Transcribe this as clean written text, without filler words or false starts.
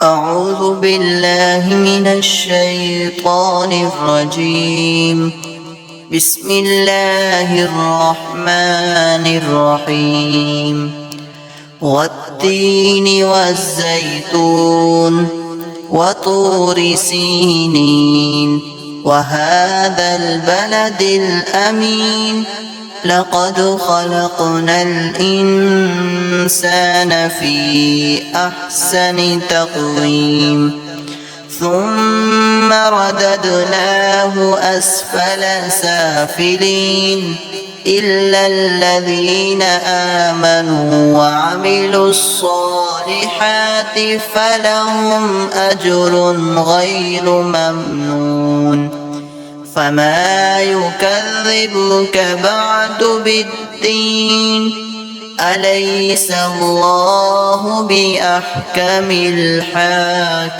أعوذ بالله من الشيطان الرجيم. بسم الله الرحمن الرحيم. والتين والزيتون وطور سينين وهذا البلد الأمين لقد خلقنا الإنسان في أحسن تقويم ثم رددناه أسفل سافلين إلا الذين آمنوا وعملوا الصالحات فلهم أجر غير ممنون. فما يكذبك بعد بالدين أليس الله بأحكم الحاكمين.